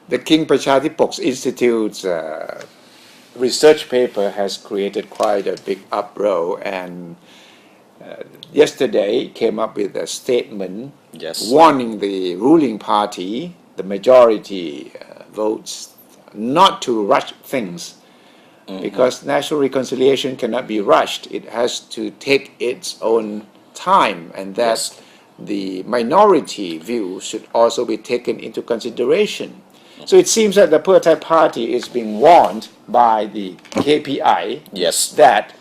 The King Prachadipaksa Institute's research paper has created quite a big uproar, and yesterday came up with a statement warning the ruling party, the majority votes, not to rush things, because national reconciliation cannot be rushed. It has to take its own time, and that the minority view should also be taken into consideration. So it seems that the Pheu Thai party is being warned by the KPI that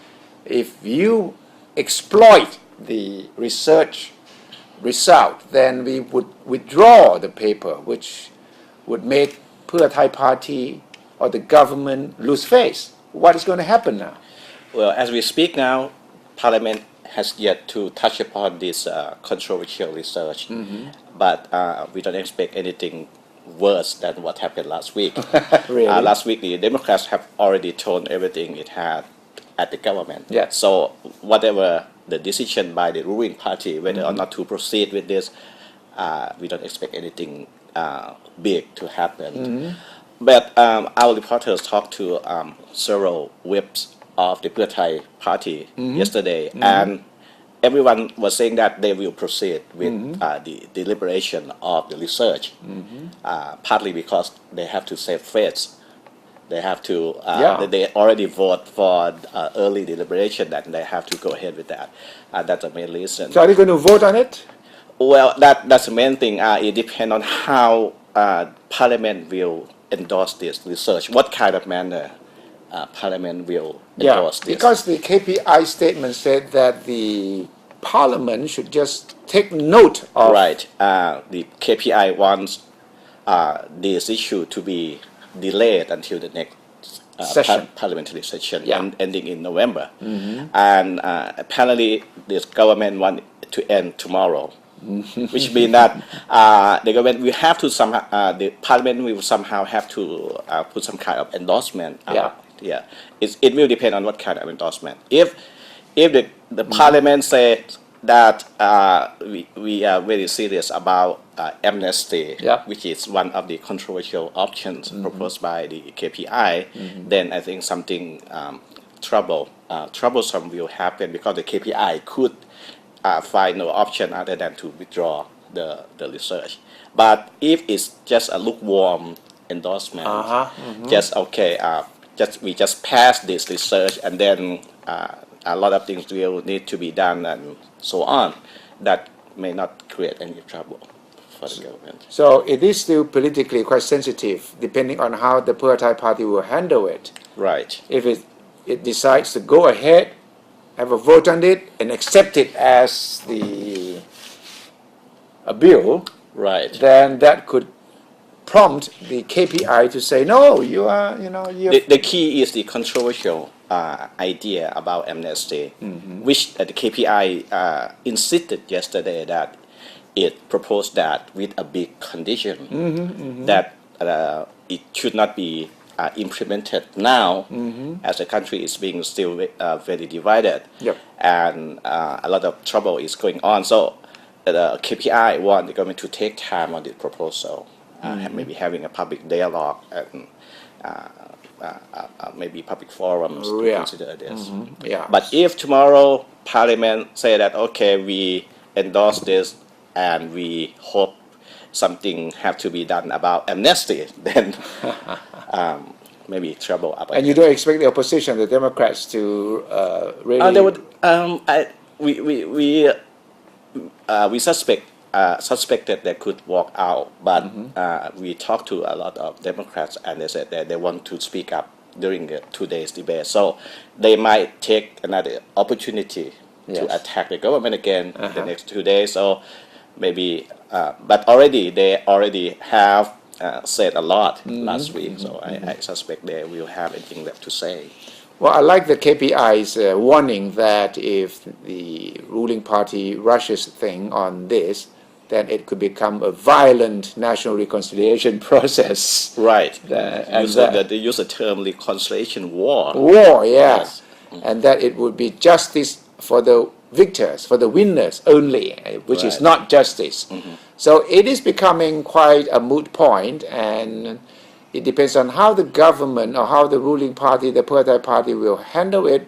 if you exploit the research result, then we would withdraw the paper, which would make Pheu Thai party or the government lose face. What is going to happen now? Well, as we speak now, Parliament has yet to touch upon this controversial research, but we don't expect anything worse than what happened last week. Really? Last week, the Democrats have already thrown everything it had at the government. So whatever the decision by the ruling party, whether or not to proceed with this, we don't expect anything big to happen. But our reporters talked to several whips of the Pheu Thai party yesterday, and everyone was saying that they will proceed with the deliberation of the research, partly because they have to save face. They have to, they already vote for early deliberation, that they have to go ahead with that. That's the main reason. So are they going to vote on it? Well, that's the main thing. It depends on how Parliament will endorse this research, what kind of manner Parliament will endorse this. Because the KPI statement said that the Parliament should just take note of... Right. The KPI wants this issue to be delayed until the next parliamentary session ending in November. And apparently this government wants to end tomorrow. Which means that the government will have to the Parliament will somehow have to put some kind of endorsement. It will depend on what kind of endorsement. If the Parliament says that we are very serious about amnesty, which is one of the controversial options proposed by the KPI, then I think something troublesome will happen, because the KPI could find no option other than to withdraw the research. But if it's just a lukewarm endorsement, we just pass this research, and then a lot of things will need to be done and so on, that may not create any trouble for the government. So it is still politically quite sensitive, depending on how the Pheu Thai party will handle it. Right. If it decides to go ahead, have a vote on it, and accept it as a bill, then that could prompt the KPI to say, no, you are, The key is the controversial idea about amnesty, which the KPI insisted yesterday that it proposed that with a big condition, that it should not be implemented now, as the country is being still very divided, and a lot of trouble is going on. So the KPI want the government to take time on this proposal, maybe having a public dialogue and maybe public forums to consider this. But if tomorrow Parliament say that, okay, we endorse this and we hope something have to be done about amnesty, then maybe trouble up ahead. And you don't expect the opposition, the Democrats, to really... They would, we suspected they could walk out, but we talked to a lot of Democrats, and they said that they want to speak up during the 2 days debate. So they might take another opportunity to attack the government again the next 2 days. So maybe, but they already have said a lot last week. So I suspect they will have anything left to say. Well, I like the KPI's warning that if the ruling party rushes thing on this, then it could become a violent national reconciliation process. Right. They use the term reconciliation war. Yes. And that it would be justice for the victors, for the winners only, which is not justice So it is becoming quite a moot point, and it depends on how the government or how the ruling party, the Pheu Thai party, will handle it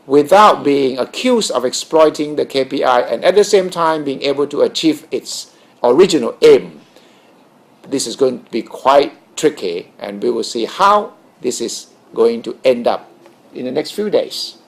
without being accused of exploiting the KPI and at the same time being able to achieve its original aim. This is going to be quite tricky, and we will see how this is going to end up in the next few days.